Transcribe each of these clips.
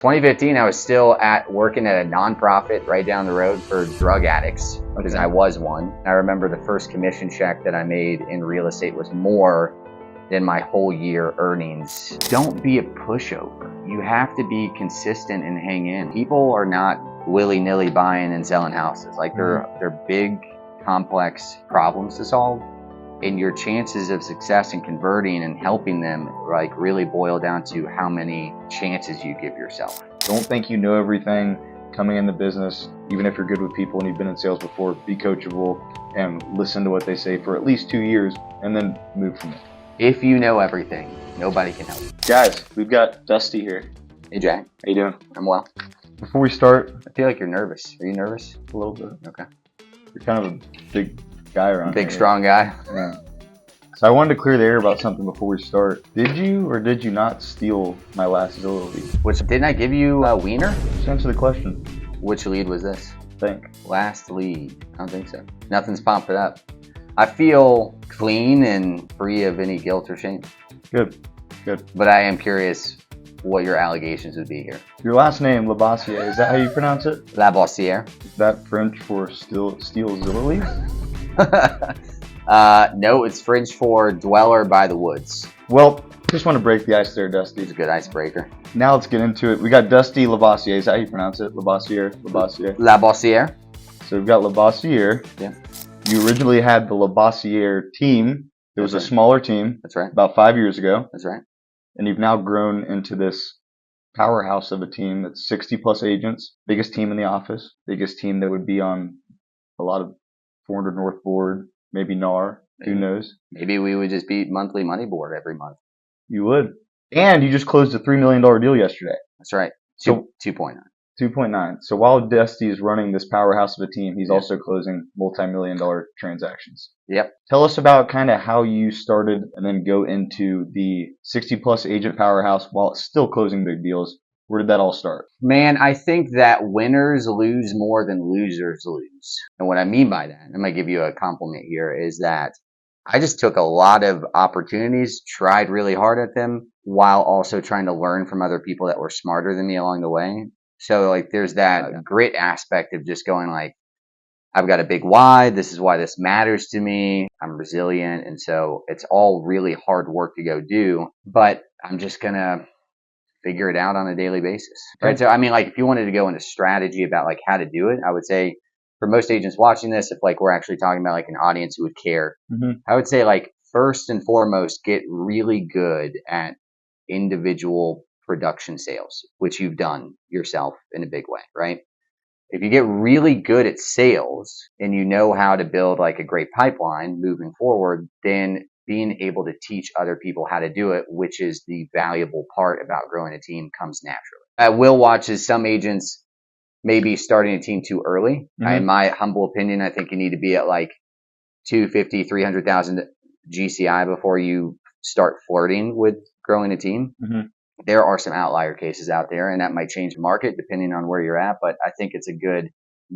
2015, I was still working at a nonprofit right down the road for drug addicts because I was one. I remember the first commission check that I made in real estate was more than my whole year earnings. Don't be a pushover. You have to be consistent and hang in. People are not willy-nilly buying and selling houses. Like they're big, complex problems to solve. And your chances of success in converting and helping them like really boil down to how many chances you give yourself. Don't think you know everything coming in the business. Even if you're good with people and you've been in sales before, be coachable and listen to what they say for at least 2 years and then move from it. If you know everything, nobody can help you. Guys, we've got Dusty here. Hey Jack. How you doing? I'm well. Before we start, I feel like you're nervous. Are you nervous? a little bit. Okay. You're kind of a big guy around Big, here. strong guy. Yeah. So I wanted to clear the air about something before we start. Did you or did you not steal my last Zillow lead? Which, didn't I give you a wiener? Just answer the question. Which lead was this? Think. Last lead. I don't think so. Nothing's popping up. I feel clean and free of any guilt or shame. Good. But I am curious what your allegations would be here. Your last name, Labossiere, is that how you pronounce it? Labossiere. Is that French for steal Zillow leads? No, it's French for dweller by the woods. Well, just want to break the ice there, Dusty. It's a good icebreaker. Now let's get into it. We got Dusty Labossiere. Is that how you pronounce it? Labossiere? Labossiere. So we've got Labossiere. Yeah. You originally had the Labossiere team. It was That's a right. smaller team That's right. about 5 years ago. That's right. And you've now grown into this powerhouse of a team that's 60 plus agents. Biggest team in the office. Biggest team that would be on a lot of 400 North board. Maybe NAR. Who knows? Maybe we would just beat monthly money board every month. You would. And you just closed a $3 million deal yesterday. That's right. So 2.9. 2.9. So while Dusty is running this powerhouse of a team, he's also closing multi-million-dollar transactions. Yep. Tell us about kind of how you started and then go into the 60-plus agent powerhouse while still closing big deals. Where did that all start? Man, I think that winners lose more than losers lose. And what I mean by that, I'm going to give you a compliment here, is that I just took a lot of opportunities, tried really hard at them, while also trying to learn from other people that were smarter than me along the way. So like there's that grit aspect of just going like, I've got a big why. This is why this matters to me. I'm resilient. And so it's all really hard work to go do, but I'm just going to figure it out on a daily basis. Right. So, I mean, like if you wanted to go into strategy about like how to do it, I would say for most agents watching this, if like we're actually talking about like an audience who would care, I would say like first and foremost, get really good at individual production sales, which you've done yourself in a big way, right? If you get really good at sales and you know how to build like a great pipeline moving forward, then being able to teach other people how to do it, which is the valuable part about growing a team, comes naturally. Will watches some agents maybe starting a team too early. In my humble opinion, I think you need to be at like 250, 300,000 GCI before you start flirting with growing a team. There are some outlier cases out there, and that might change the market depending on where you're at. But I think it's a good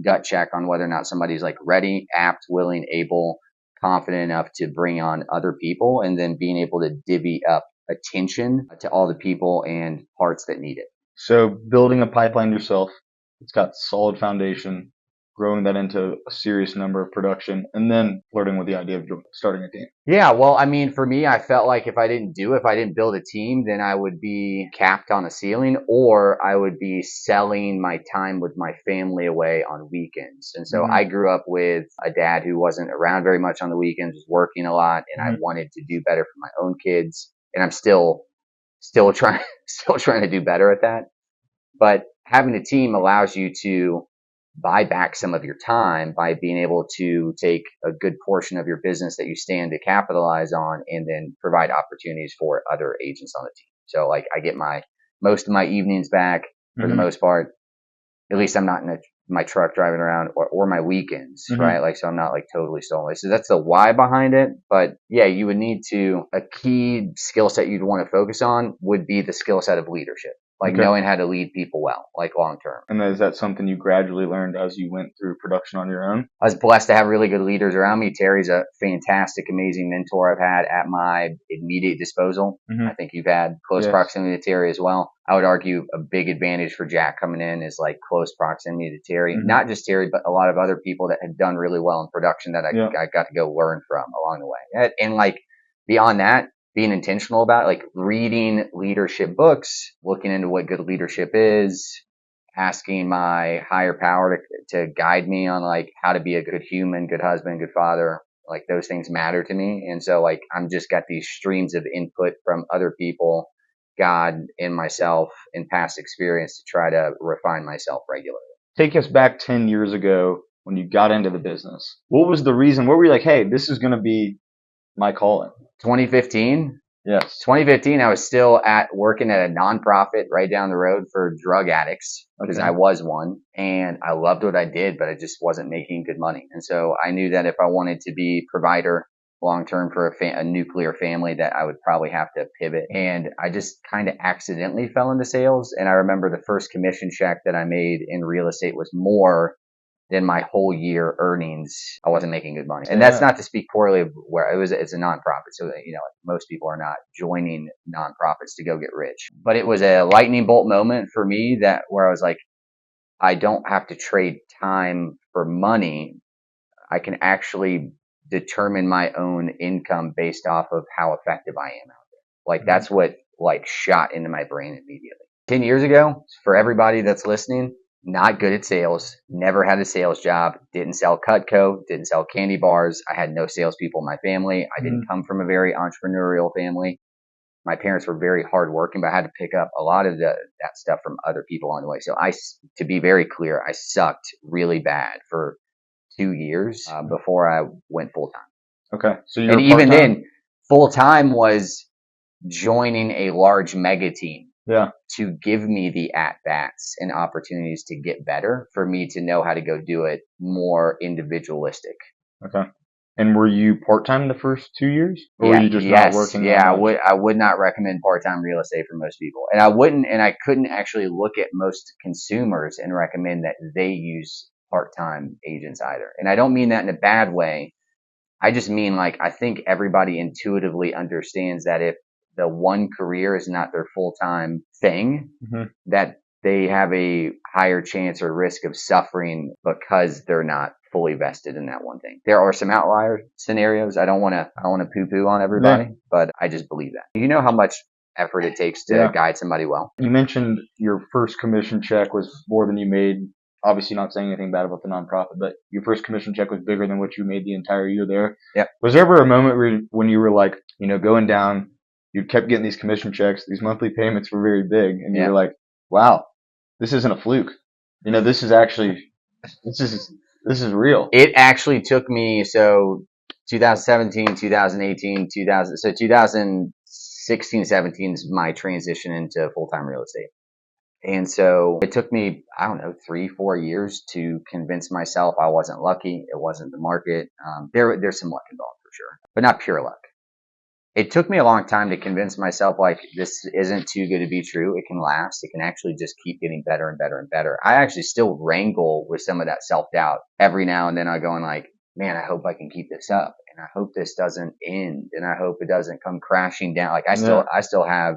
gut check on whether or not somebody's like ready, apt, willing, able, confident enough to bring on other people, and then being able to divvy up attention to all the people and parts that need it. So building a pipeline yourself, it's got solid foundation, growing that into a serious number of production, and then flirting with the idea of starting a team. Yeah, well, I mean, for me, I felt like if I didn't build a team, then I would be capped on a ceiling, or I would be selling my time with my family away on weekends. And so I grew up with a dad who wasn't around very much on the weekends, was working a lot, and I wanted to do better for my own kids. And I'm still trying to do better at that. But having a team allows you to buy back some of your time by being able to take a good portion of your business that you stand to capitalize on and then provide opportunities for other agents on the team. So like I get most of my evenings back for the most part. At least I'm not in my truck driving around or my weekends, right? Like, so I'm not like totally stolen. So that's the why behind it. But yeah, you would need a key skill set you'd want to focus on would be the skill set of leadership. like Okay. knowing how to lead people well, like long term. And is that something you gradually learned as you went through production on your own? I was blessed to have really good leaders around me. Terry's a fantastic, amazing mentor I've had at my immediate disposal. Mhm. I think you've had close Yes. proximity to Terry as well. I would argue a big advantage for Jack coming in is like close proximity to Terry. Mhm. Not just Terry, but a lot of other people that had done really well in production that Yeah. I got to go learn from along the way. And like beyond that, being intentional about it, like reading leadership books, looking into what good leadership is, asking my higher power to guide me on like how to be a good human, good husband, good father. Like those things matter to me. And so like I'm just got these streams of input from other people, God, and myself in past experience to try to refine myself regularly. Take us back 10 years ago when you got into the business. What was the reason? What were you like, hey, this is going to be my calling? 2015, Yes. 2015, I was still working at a nonprofit right down the road for drug addicts because Okay. I was one, and I loved what I did, but I just wasn't making good money. And so I knew that if I wanted to be provider long term for a nuclear family, that I would probably have to pivot. And I just kind of accidentally fell into sales. And I remember the first commission check that I made in real estate was more than my whole year earnings. I wasn't making good money. And that's Yeah. not to speak poorly of where it's a nonprofit. So, most people are not joining nonprofits to go get rich, but it was a lightning bolt moment for me where I was like, I don't have to trade time for money. I can actually determine my own income based off of how effective I am out there. Like that's what like shot into my brain immediately. 10 years ago, for everybody that's listening, not good at sales, never had a sales job, didn't sell Cutco, didn't sell candy bars. I had no salespeople in my family. I didn't come from a very entrepreneurial family. My parents were very hardworking, but I had to pick up a lot of that stuff from other people on the way. So to be very clear, I sucked really bad for 2 years before I went full time. Okay. So you And were even part-time? then, full time was joining a large mega team Yeah. to give me the at bats and opportunities to get better for me to know how to go do it more individualistic. Okay. And were you part-time the first 2 years? Or were you just not Yes. working? Yeah, that much? I would not recommend part-time real estate for most people. And I couldn't actually look at most consumers and recommend that they use part-time agents either. And I don't mean that in a bad way. I just mean like, I think everybody intuitively understands that if the one career is not their full-time thing, Mhm. that they have a higher chance or risk of suffering because they're not fully vested in that one thing. There are some outlier scenarios. I don't want to poo-poo on everybody, but I just believe that. You know how much effort it takes to Yeah. guide somebody well. You mentioned your first commission check was more than you made. Obviously not saying anything bad about the nonprofit, but your first commission check was bigger than what you made the entire year there. Yep. Was there ever a moment when you were like, going down, you kept getting these commission checks, these monthly payments were very big, and you Yeah. were like, wow, this isn't a fluke. This is actually, this is real. It actually took me, 2017, 2018, 2016, 17 is my transition into full-time real estate. And so it took me, I don't know, 3-4 years to convince myself I wasn't lucky. It wasn't the market. There's some luck involved for sure, but not pure luck. It took me a long time to convince myself like this isn't too good to be true. It can last. It can actually just keep getting better and better and better. I actually still wrangle with some of that self-doubt every now and then. I go and like, man, I hope I can keep this up, and I hope this doesn't end, and I hope it doesn't come crashing down. Like I still have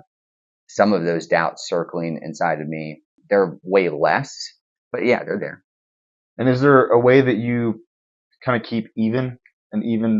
some of those doubts circling inside of me. They're way less, but yeah, they're there. And is there a way that you kind of keep even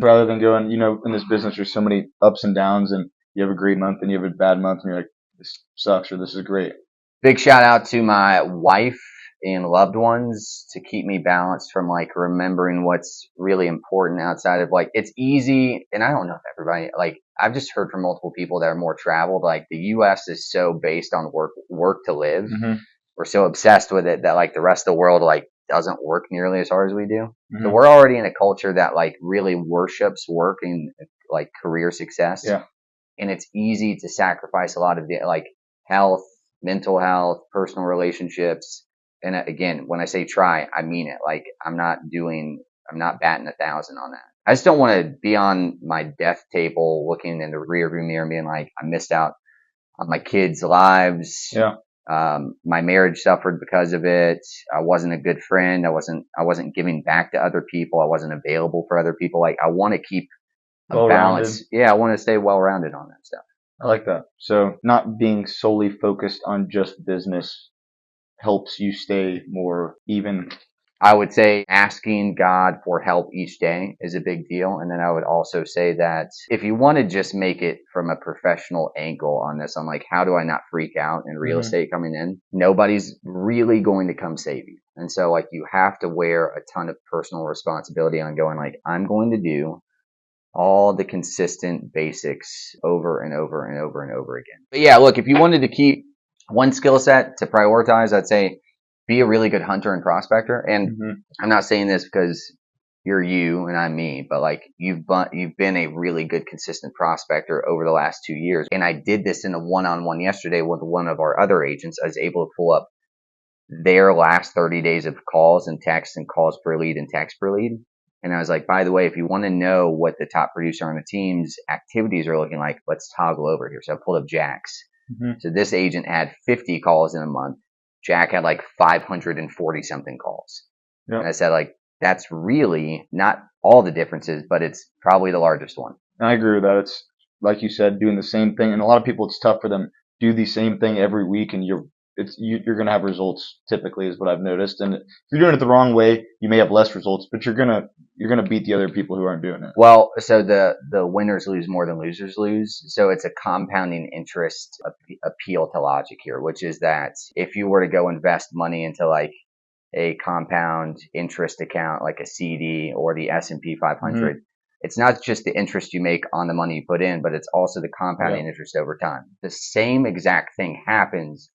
rather than going, in this business, there's so many ups and downs, and you have a great month and you have a bad month and you're like, this sucks or this is great. Big shout out to my wife and loved ones to keep me balanced from like remembering what's really important outside of like, it's easy. And I don't know if everybody, like I've just heard from multiple people that are more traveled, like the US is so based on work to live. Mm-hmm. We're so obsessed with it that like the rest of the world like doesn't work nearly as hard as we do. Mm-hmm. So we're already in a culture that like really worships work and like career success. Yeah. And it's easy to sacrifice a lot of the like health, mental health, personal relationships. And again, when I say try, I mean it. Like I'm not batting 1,000 on that. I just don't want to be on my death table looking in the rearview mirror and being like, I missed out on my kids' lives. Yeah. My marriage suffered because of it. I wasn't a good friend. I wasn't giving back to other people. I wasn't available for other people. Like, I want to keep a Well-rounded. balance. Yeah, I want to stay well rounded on that stuff. I like that. So not being solely focused on just business helps you stay more even. I would say asking God for help each day is a big deal. And then I would also say that if you want to just make it from a professional angle on this, on like, how do I not freak out in real estate coming in? Nobody's really going to come save you. And so like, you have to wear a ton of personal responsibility on going like, I'm going to do all the consistent basics over and over and over and over again. But yeah, look, if you wanted to keep one skill set to prioritize, I'd say be a really good hunter and prospector. And I'm not saying this because you're you and I'm me, but like you've been a really good consistent prospector over the last 2 years. And I did this in a one-on-one yesterday with one of our other agents. I was able to pull up their last 30 days of calls and texts and calls per lead and text per lead. And I was like, by the way, if you want to know what the top producer on the team's activities are looking like, let's toggle over here. So I pulled up Jack's. So this agent had 50 calls in a month. Jack had like 540 something calls. Yep. And I said, like, that's really not all the differences, but it's probably the largest one. I agree with that. It's like you said, doing the same thing. And a lot of people, it's tough for them to do the same thing every week, and you're going to have results typically, is what I've noticed. And if you're doing it the wrong way, you may have less results, but you're gonna beat the other people who aren't doing it. Well, so the winners lose more than losers lose. So it's a compounding interest appeal to logic here, which is that if you were to go invest money into like a compound interest account, like a CD or the S&P 500, it's not just the interest you make on the money you put in, but it's also the compounding interest over time. The same exact thing happens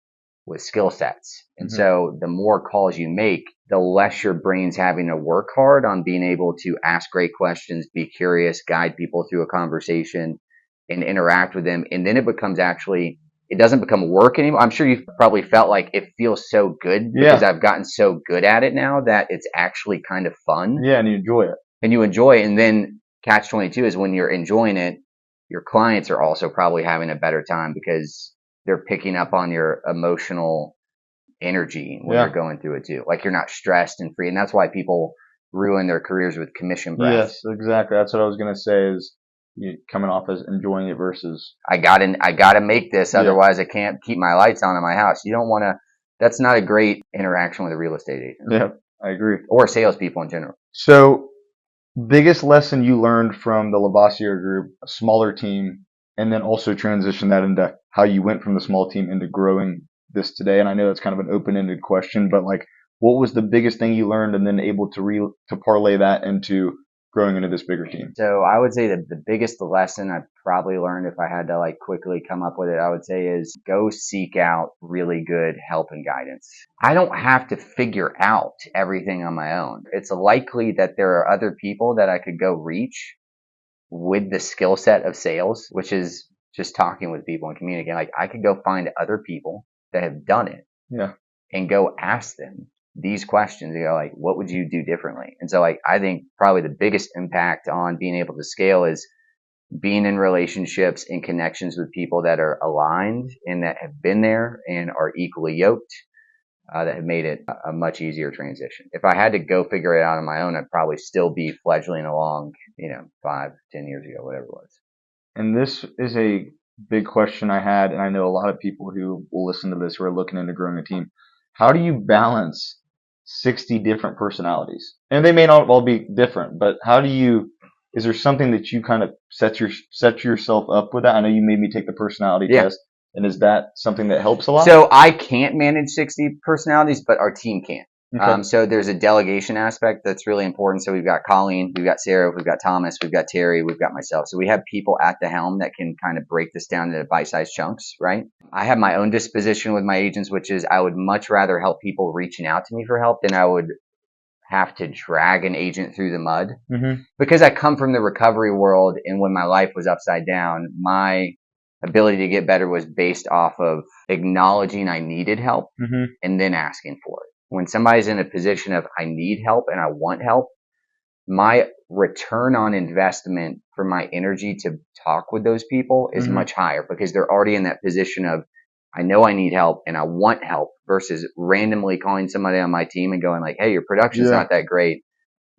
with skill sets. And so the more calls you make, the less your brain's having to work hard on being able to ask great questions, be curious, guide people through a conversation and interact with them. And then it becomes actually, it doesn't become work anymore. I'm sure you've probably felt like it feels so good because I've gotten so good at it now that it's actually kind of fun. Yeah, and you enjoy it. And you enjoy it. And then catch 22 is when you're enjoying it, your clients are also probably having a better time because they're picking up on your emotional energy when you're going through it too. Like you're not stressed and free. And that's why people ruin their careers with commission breath. Yes, exactly. That's what I was going to say, is you coming off as enjoying it versus I gotta make this. Otherwise I can't keep my lights on in my house. You don't want to, that's not a great interaction with a real estate agent. Yeah, I agree. Or salespeople in general. So biggest lesson you learned from the Lavoisier Group, a smaller team, and then also transition that into how you went from the small team into growing this today. And I know that's kind of an open-ended question, but like, what was the biggest thing you learned and then able to parlay that into growing into this bigger team? So I would say that the biggest lesson I probably learned, if I had to like quickly come up with it, I would say is go seek out really good help and guidance. I don't have to figure out everything on my own. It's likely that there are other people that I could go reach with the skill set of sales, which is just talking with people and communicating. Like I could go find other people that have done it and go ask them these questions. You go like, what would you do differently? And so like, I think probably the biggest impact on being able to scale is being in relationships and connections with people that are aligned and that have been there and are equally yoked, that have made it a much easier transition. If I had to go figure it out on my own, I'd probably still be fledgling along, 5, 10 years ago, whatever it was. And this is a big question I had, and I know a lot of people who will listen to this who are looking into growing a team. How do you balance 60 different personalities? And they may not all be different, but is there something that you kind of set yourself up with that? I know you made me take the personality test. And is that something that helps a lot? So I can't manage 60 personalities, but our team can. Okay. So there's a delegation aspect that's really important. So we've got Colleen, we've got Sarah, we've got Thomas, we've got Terry, we've got myself. So we have people at the helm that can kind of break this down into bite-sized chunks, right? I have my own disposition with my agents, which is I would much rather help people reaching out to me for help than I would have to drag an agent through the mud. Because I come from the recovery world, and when my life was upside down, my ability to get better was based off of acknowledging I needed help and then asking for it. When somebody's in a position of I need help and I want help, my return on investment for my energy to talk with those people is much higher because they're already in that position of I know I need help and I want help versus randomly calling somebody on my team and going like, hey, your production's not that great.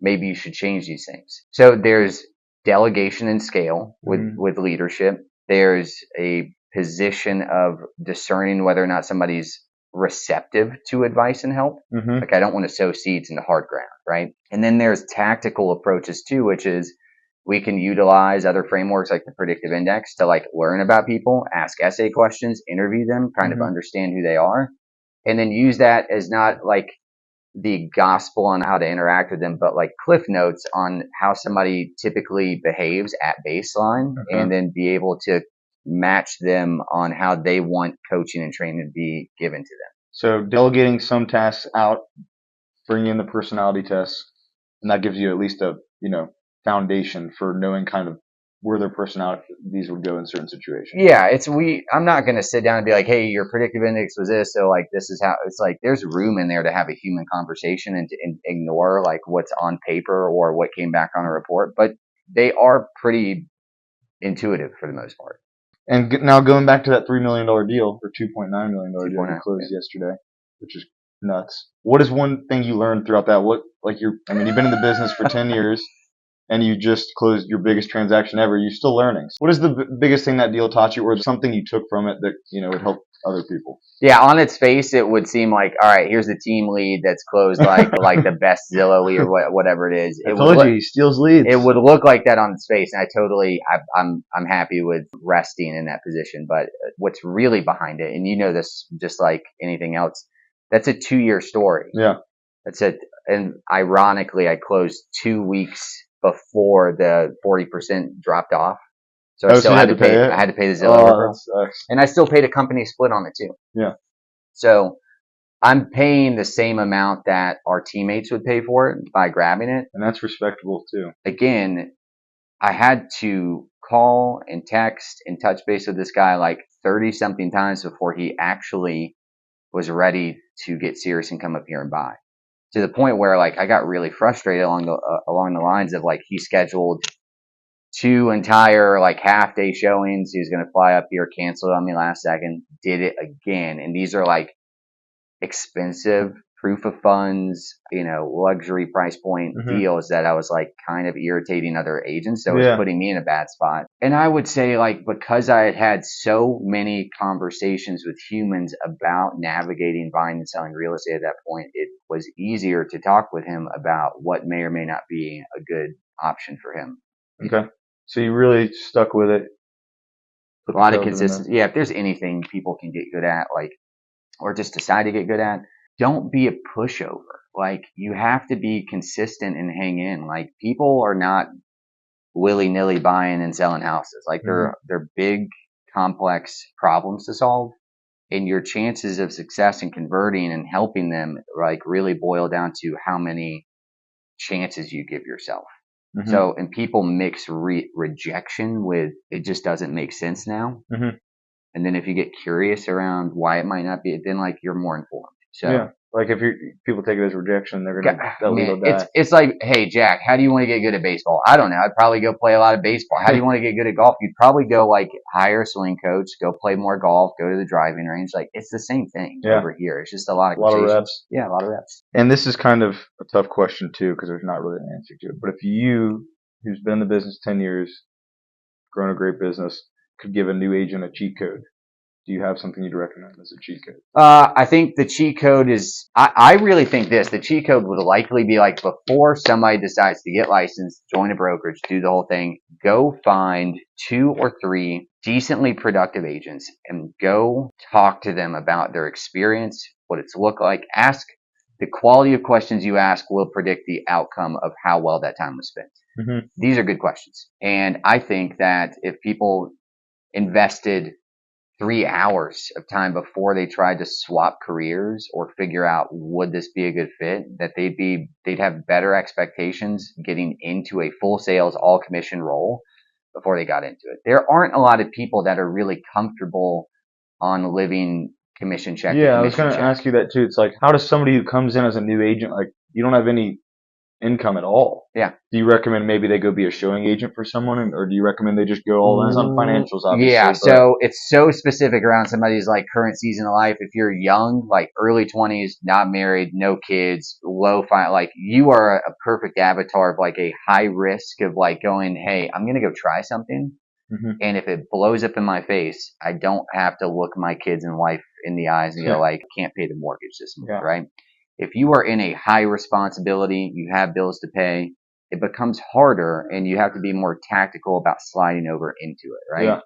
Maybe you should change these things. So there's delegation and scale with leadership. There's a position of discerning whether or not somebody's receptive to advice and help. Like I don't want to sow seeds into hard ground, right? And then there's tactical approaches too, which is we can utilize other frameworks like the predictive index to like learn about people, ask essay questions, interview them, kind of understand who they are, and then use that as not like the gospel on how to interact with them, but like cliff notes on how somebody typically behaves at baseline, and then be able to match them on how they want coaching and training to be given to them. So delegating some tasks out, bringing in the personality tests, and that gives you at least a, foundation for knowing kind of where their personalities would go in certain situations. Yeah, I'm not going to sit down and be like, hey, your predictive index was this, so like this is how. It's like there's room in there to have a human conversation and to ignore like what's on paper or what came back on a report, but they are pretty intuitive for the most part. And now going back to that $3 million deal or $2.9 million deal that closed yesterday, which is nuts. What is one thing you learned throughout that? You've been in the business for 10 years and you just closed your biggest transaction ever. You're still learning. What is the biggest thing that deal taught you, or something you took from it that, would help other people? Yeah, on its face, it would seem like, all right, here's the team lead that's closed like the best Zillow lead or whatever it is. I told you, he steals leads. It would look like that on its face, and I'm happy with resting in that position. But what's really behind it, and you know this just like anything else, that's a 2-year story. Yeah. That's it. And ironically, I closed 2 weeks before the 40% dropped off. So I still had to pay. I had to pay the Zillow, and I still paid a company split on it too. Yeah. So I'm paying the same amount that our teammates would pay for it by grabbing it, and that's respectable too. Again, I had to call and text and touch base with this guy like 30 something times before he actually was ready to get serious and come up here and buy. To the point where like I got really frustrated along the lines of like he scheduled 2 entire like half day showings. He was going to fly up here, canceled on me last second, did it again. And these are like expensive proof of funds, luxury price point deals that I was like kind of irritating other agents. So it was putting me in a bad spot. And I would say like, because I had had so many conversations with humans about navigating buying and selling real estate at that point, it was easier to talk with him about what may or may not be a good option for him. Okay. So you really stuck with it. A lot of consistency. Yeah. If there's anything people can get good at, like, or just decide to get good at, don't be a pushover. Like, you have to be consistent and hang in. Like, people are not willy-nilly buying and selling houses. Like, they're big, complex problems to solve. And your chances of success in converting and helping them, like, really boil down to how many chances you give yourself. So, and people mix rejection with it just doesn't make sense now. And then if you get curious around why it might not be, then like you're more informed. So yeah, like if people take it as rejection, they'll die. It's like, hey Jack, how do you want to get good at baseball? I don't know. I'd probably go play a lot of baseball. How do you want to get good at golf? You'd probably go like hire a swing coach, go play more golf, go to the driving range. Like it's the same thing over here. It's just a lot of reps. Yeah, a lot of reps. And this is kind of a tough question too, because there's not really an answer to it. But if you, who's been in the business 10 years, grown a great business, could give a new agent a cheat code, do you have something you'd recommend as a cheat code? I think the cheat code is, I really think the cheat code would likely be like before somebody decides to get licensed, join a brokerage, do the whole thing, go find 2 or 3 decently productive agents and go talk to them about their experience, what it's looked like. Ask the quality of questions you ask will predict the outcome of how well that time was spent. These are good questions. And I think that if people invested 3 hours of time before they tried to swap careers or figure out would this be a good fit, that they'd have better expectations getting into a full sales, all commission role before they got into it. There aren't a lot of people that are really comfortable on living commission check. Yeah, I was going to ask you that too. It's like, how does somebody who comes in as a new agent, like you don't have any income at all. Yeah. Do you recommend maybe they go be a showing agent for someone, or do you recommend they just go all in on financials, obviously? Yeah, but so it's so specific around somebody's like current season of life. If you're young, like early 20s, not married, no kids, like you are a perfect avatar of like a high risk of like going, hey, I'm going to go try something. Mhm. And if it blows up in my face, I don't have to look my kids and wife in the eyes and go like, can't pay the mortgage this month, Yeah. right? If you are in a high responsibility, you have bills to pay, it becomes harder and you have to be more tactical about sliding over into it, right? Yeah.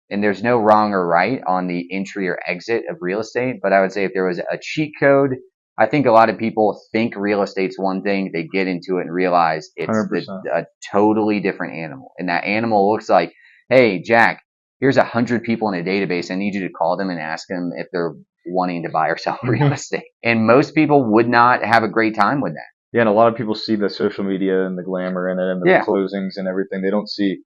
And there's no wrong or right on the entry or exit of real estate. But I would say if there was a cheat code, I think a lot of people think real estate's one thing. They get into it and realize it's 100%. a totally different animal. And that animal looks like, hey, Jack, here's 100 people in a database. I need you to call them and ask them if they're wanting to buy or sell real estate. And most people would not have a great time with that. Yeah, and a lot of people see the social media and the glamour in it and the Yeah. closings and everything. They don't see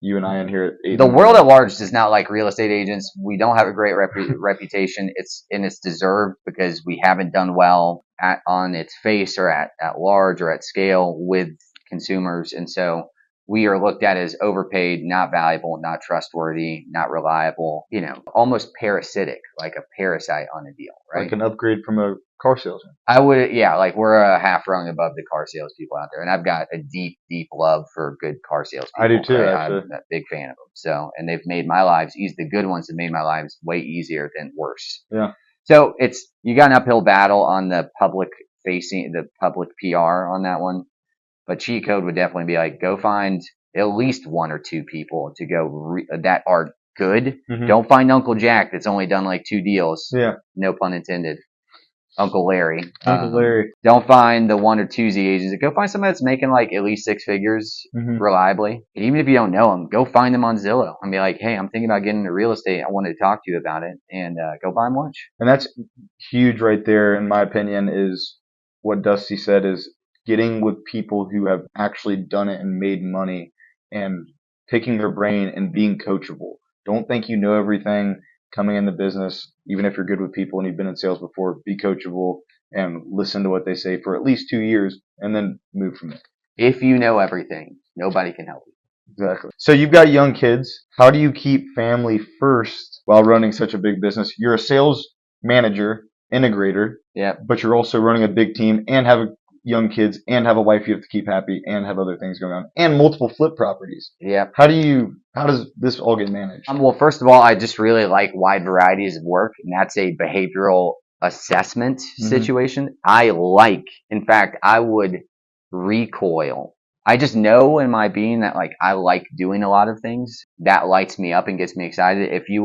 you and I in here at 8 The world at large does not like real estate agents. We don't have a great reputation. It's deserved because we haven't done well on its face or at large or at scale with consumers. And so we are looked at as overpaid, not valuable, not trustworthy, not reliable, almost parasitic, like a parasite on a deal, right? like an upgrade from a car salesman. I would, yeah, like we're a half rung above the car salespeople out there, and I've got a deep, deep love for good car salespeople. I do too, right? actually. I'm a big fan of them. So, and they've made my lives easy. The good ones have made my lives way easier than worse. Yeah. So you got an uphill battle on the public PR on that one, but cheat code would definitely be like, go find at least one or two people to go that are good. Mhm. Don't find Uncle Jack that's only done like 2 deals. Yeah. No pun intended. Uncle Larry. Uncle Larry. Don't find the 1 or 2Z agents. Go find somebody that's making like at least 6 figures Mhm. reliably. And even if you don't know them, go find them on Zillow and be like, hey, I'm thinking about getting into real estate. I wanted to talk to you about it, and go buy them lunch. And that's huge right there, in my opinion, is what Dusty said, is getting with people who have actually done it and made money and picking their brain and being coachable. Don't think you know everything coming in the business, even if you're good with people and you've been in sales before. Be coachable and listen to what they say for at least 2 years and then move from there. If you know everything, nobody can help you. Exactly. So you've got young kids. How do you keep family first while running such a big business? You're a sales manager, integrator, Yeah. but you're also running a big team and have young kids and have a wife you have to keep happy and have other things going on and multiple flip properties. Yeah. How does this all get managed? Well, first of all, I just really like wide varieties of work, and that's a behavioral assessment situation. In fact, I would recoil. I just know in my being that like I like doing a lot of things. That lights me up and gets me excited. If you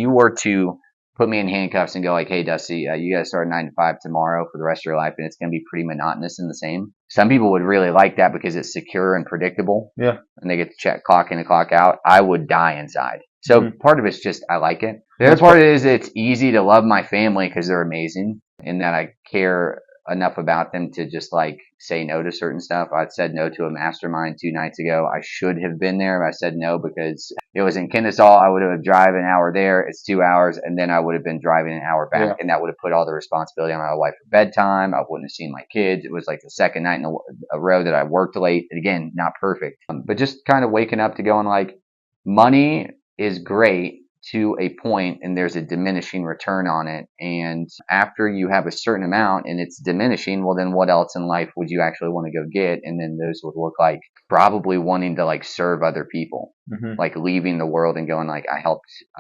were to put me in handcuffs and go like, hey, Dusty, you got to start 9 to 5 tomorrow for the rest of your life, and it's going to be pretty monotonous and the same. Some people would really like that because it's secure and predictable. Yeah. And they get to check clock in and clock out. I would die inside. So part of it's just I like it. The other part is it's easy to love my family because they're amazing, and that I care enough about them to just like say no to certain stuff. I said no to a mastermind 2 nights ago. I should have been there, but I said no because it was in Kennesaw. I would have driven an hour there. It's 2 hours, and then I would have been driving an hour back, and that would have put all the responsibility on my wife for bedtime. I wouldn't have seen my kids. It was like the second night in a row that I worked late. And again, not perfect, but just kind of waking up to going like, money is great to a point, and there's a diminishing return on it. And after you have a certain amount and it's diminishing, well, then what else in life would you actually want to go get? And then those would look like probably wanting to like serve other people, like leaving the world and going like, I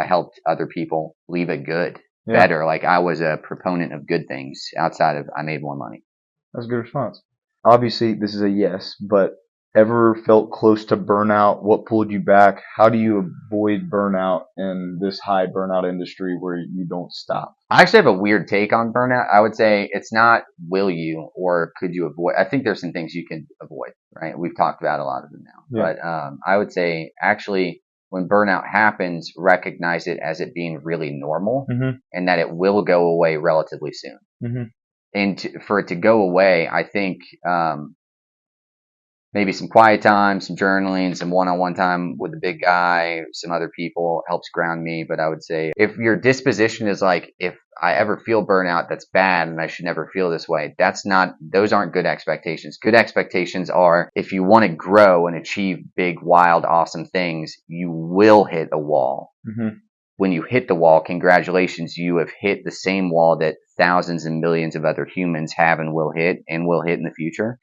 helped other people leave it good, better. Like I was a proponent of good things outside of I made more money. That's a good response. Obviously, this is a yes, but ever felt close to burnout? What pulled you back? How do you avoid burnout in this high burnout industry where you don't stop? I actually have a weird take on burnout. I would say it's not will you or could you avoid. I think there's some things you can avoid, right? We've talked about a lot of them now. Yeah. But I would say actually when burnout happens, recognize it as it being really normal and that it will go away relatively soon. And for it to go away, I think maybe some quiet time, some journaling, some one-on-one time with the big guy, some other people helps ground me. But I would say if your disposition is like, if I ever feel burnout, that's bad and I should never feel this way. Those aren't good expectations. Good expectations are if you want to grow and achieve big, wild, awesome things, you will hit a wall. Mm-hmm. When you hit the wall, congratulations, you have hit the same wall that thousands and millions of other humans have and will hit in the future.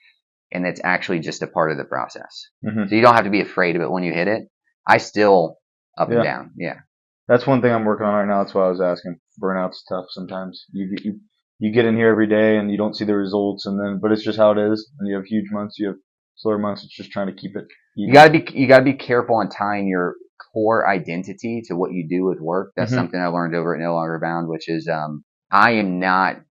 And it's actually just a part of the process. Mm-hmm. So you don't have to be afraid of it when you hit it. I still up and down. Yeah. That's one thing I'm working on right now. That's why I was asking. Burnout's tough sometimes. You get in here every day and you don't see the results, but it's just how it is. And you have huge months, you have slower months. It's just trying to keep it even. You gotta be careful on tying your core identity to what you do with work. That's something I learned over at No Longer Bound, which is I am not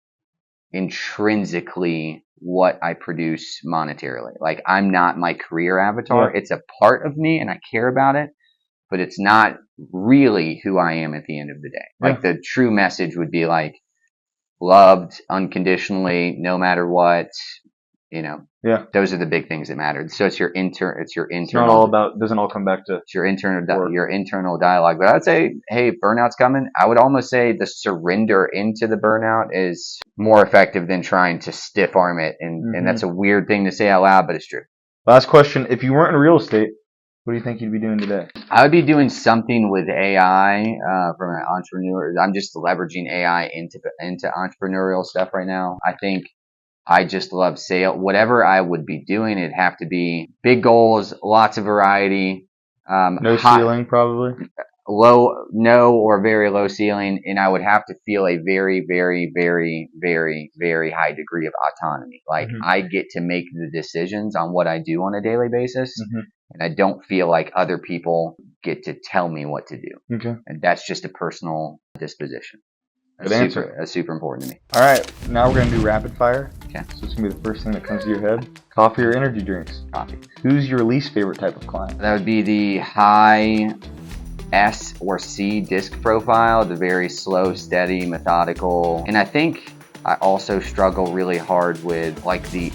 intrinsically what I produce monetarily. Like, I'm not my career avatar. Yeah. It's a part of me and I care about it, but it's not really who I am at the end of the day. Like, the true message would be like loved unconditionally, no matter what, you know. Yeah. Those are the big things that matter. So it's your internal. It's not all about, doesn't all come back to it's your internal dialogue. But I would say, hey, burnout's coming. I would almost say the surrender into the burnout is more effective than trying to stiff arm it. And that's a weird thing to say out loud, but it's true. Last question. If you weren't in real estate, what do you think you'd be doing today? I would be doing something with AI from an entrepreneur. I'm just leveraging AI into entrepreneurial stuff right now. I think I just love sale. Whatever I would be doing, it'd have to be big goals, lots of variety. No ceiling, probably. No or very low ceiling, and I would have to feel a very, very, very, very, very high degree of autonomy. Like, I get to make the decisions on what I do on a daily basis, and I don't feel like other people get to tell me what to do. Okay. And that's just a personal disposition. Good answer. That's super important to me. All right, now we're going to do rapid fire. Okay. So it's going to be the first thing that comes to your head. Coffee or energy drinks? Coffee. Who's your least favorite type of client? That would be the high S or C disc profile, the very slow, steady, methodical. And I think I also struggle really hard with like the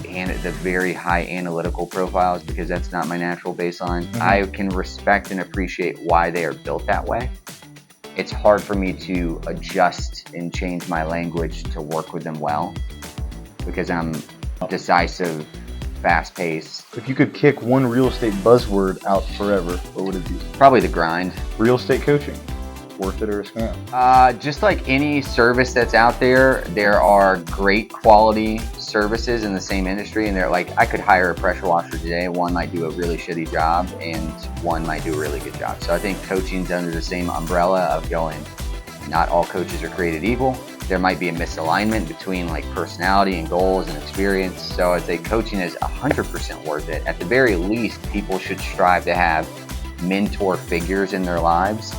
very high analytical profiles because that's not my natural baseline. I can respect and appreciate why they are built that way. It's hard for me to adjust and change my language to work with them well because I'm decisive, fast-paced. If you could kick one real estate buzzword out forever, what would it be? Probably the grind. Real estate coaching. Worth it or a scam? Just like any service that's out there are great quality services in the same industry, and they're like, I could hire a pressure washer today. One might do a really shitty job, and one might do a really good job. So I think coaching's under the same umbrella of going, not all coaches are created equal. There might be a misalignment between like personality and goals and experience. So I'd say coaching is 100% worth it. At the very least, people should strive to have mentor figures in their lives.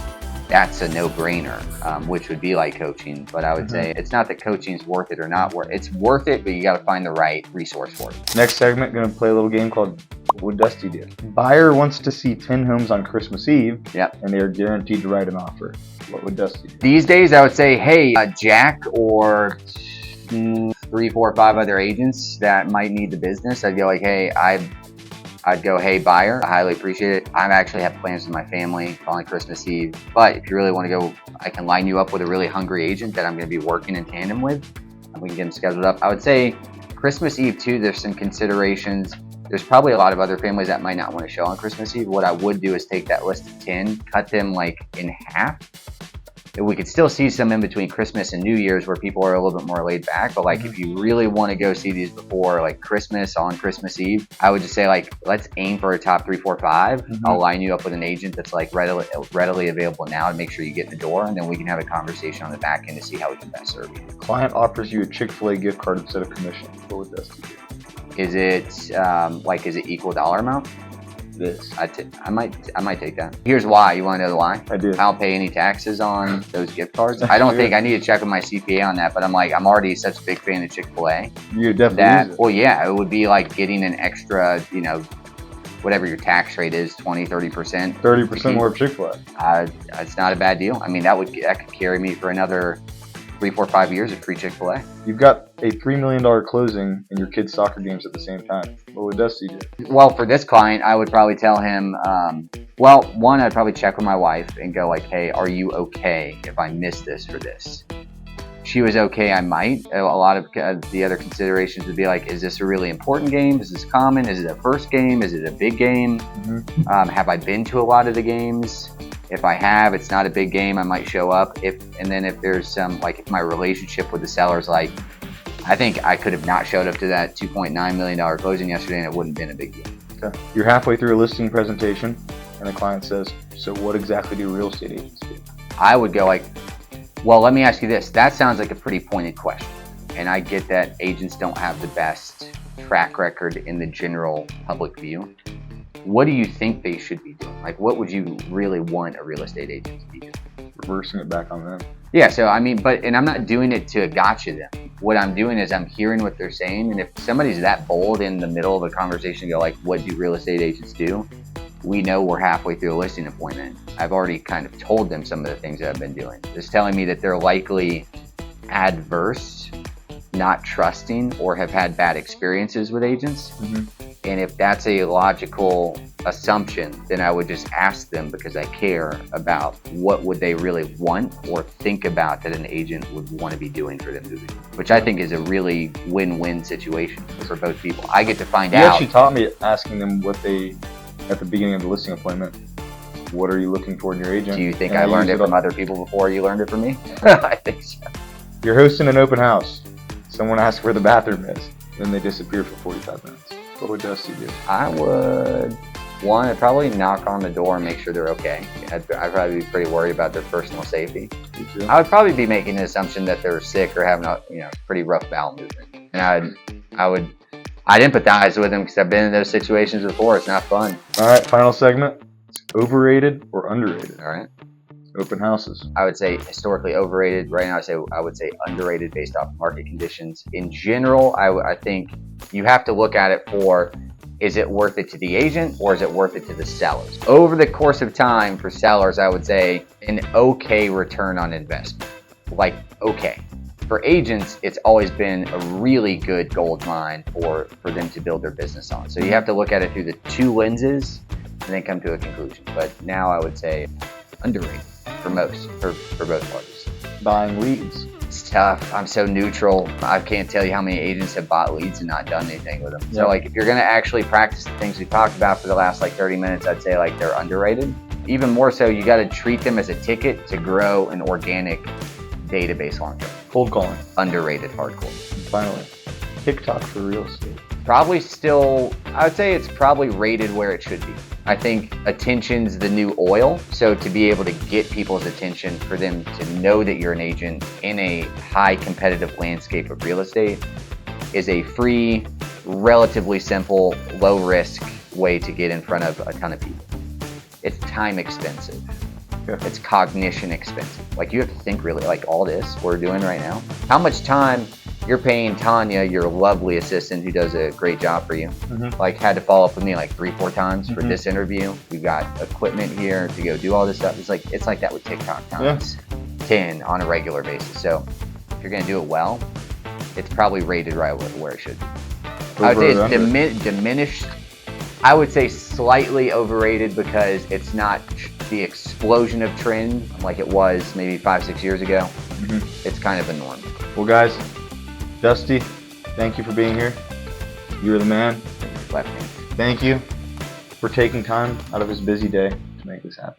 That's a no-brainer, which would be like coaching. But I would say it's not that coaching is worth it or not worth it. It's worth it, but you got to find the right resource for it. Next segment, going to play a little game called What Would Dusty Do? Buyer wants to see 10 homes on Christmas Eve, and they are guaranteed to write an offer. What would Dusty do? These days, I would say, hey, Jack or 3, 4, 5 other agents that might need the business. I'd go like, hey, I'd go, hey, buyer, I highly appreciate it. I actually have plans with my family on Christmas Eve, but if you really want to go, I can line you up with a really hungry agent that I'm going to be working in tandem with, and we can get them scheduled up. I would say Christmas Eve, too, there's some considerations. There's probably a lot of other families that might not want to show on Christmas Eve. What I would do is take that list of 10, cut them like in half. We could still see some in between Christmas and New Year's where people are a little bit more laid back. But like, if you really want to go see these before like Christmas on Christmas Eve, I would just say like, let's aim for a top 3, 4, 5. I'll line you up with an agent that's like readily available now to make sure you get in the door. And then we can have a conversation on the back end to see how we can best serve you. Client offers you a Chick-fil-A gift card instead of commission. What would Dusty do? Is it equal dollar amount? This. I might take that. Here's why. You want to know the why? I do. I don't pay any taxes on those gift cards. I don't think I need to check with my CPA on that, but I'm already such a big fan of Chick-fil-A. You definitely use it. Well, yeah, it would be like getting an extra, whatever your tax rate is, 20, 30%. 30% more of Chick-fil-A. It's not a bad deal. I mean, that could carry me for another 3, 4, 5 years of free Chick-fil-A. You've got a $3 million closing and your kids' soccer games at the same time. What would Dusty do? Well, for this client, I would probably tell him, well, one, I'd probably check with my wife and go like, hey, are you okay if I miss this for this? She was okay, I might. A lot of the other considerations would be like, is this a really important game? Is this common? Is it a first game? Is it a big game? Have I been to a lot of the games? If I have, it's not a big game, I might show up. And then if there's some, like if my relationship with the seller's like, I think I could have not showed up to that $2.9 million closing yesterday and it wouldn't have been a big deal. Okay. You're halfway through a listing presentation and the client says, so what exactly do real estate agents do? I would go like, well, let me ask you this. That sounds like a pretty pointed question. And I get that agents don't have the best track record in the general public view. What do you think they should be doing? Like, what would you really want a real estate agent to be doing? Reversing it back on them. Yeah, so I mean, and I'm not doing it to gotcha them. What I'm doing is I'm hearing what they're saying. And if somebody's that bold in the middle of a conversation, go like, what do real estate agents do? We know we're halfway through a listing appointment. I've already kind of told them some of the things that I've been doing. It's telling me that they're likely adverse, not trusting, or have had bad experiences with agents. And if that's a logical assumption, then I would just ask them because I care about what would they really want or think about that an agent would want to be doing for them moving, which I think is a really win-win situation for both people. I get to find You out. actually taught me asking them what they, at the beginning of the listing appointment, what are you looking for in your agent? Do you think And I learned use it from other people before you learned it from me? I think so. You're hosting an open house. Someone asks where the bathroom is. Then they disappear for 45 minutes. What would Dusty do? I would, one, I'd probably knock on the door and make sure they're okay. I'd probably be pretty worried about their personal safety. You too? I would probably be making an assumption that they're sick or having a pretty rough bowel movement. And I'd empathize with them because I've been in those situations before. It's not fun. All right, final segment. It's overrated or underrated? All right. Open houses. I would say historically overrated. Right now, I would say underrated based off market conditions. In general, I think you have to look at it for, is it worth it to the agent or is it worth it to the sellers? Over the course of time for sellers, I would say an okay return on investment. Like, okay. For agents, it's always been a really good gold mine for them to build their business on. So you have to look at it through the two lenses and then come to a conclusion. But now I would say underrated for both parties. Buying leads. It's tough. I'm so neutral. I can't tell you how many agents have bought leads and not done anything with them. Yeah. So like if you're going to actually practice the things we've talked about for the last like 30 minutes, I'd say like they're underrated. Even more so, you got to treat them as a ticket to grow an organic database long term. Cold calling. Underrated hardcore. And finally, TikTok for real estate. Probably still, I would say it's probably rated where it should be. I think attention's the new oil. So to be able to get people's attention, for them to know that you're an agent in a high competitive landscape of real estate is a free, relatively simple, low risk way to get in front of a ton of people. It's time expensive. Yeah. It's cognition expensive. Like you have to think really, like all this we're doing right now. How much time you're paying Tanya, your lovely assistant who does a great job for you, like had to follow up with me like 3-4 times for this interview. We've got equipment here to go do all this stuff. It's like that with TikTok times 10 on a regular basis. So if you're gonna do it well, it's probably rated right where it should be. I would say it's diminished. I would say slightly overrated because it's not the explosion of trend like it was maybe 5-6 years ago. It's kind of a norm. Well, guys, Dusty, thank you for being here. You're the man. Left hand. Thank you for taking time out of his busy day to make this happen.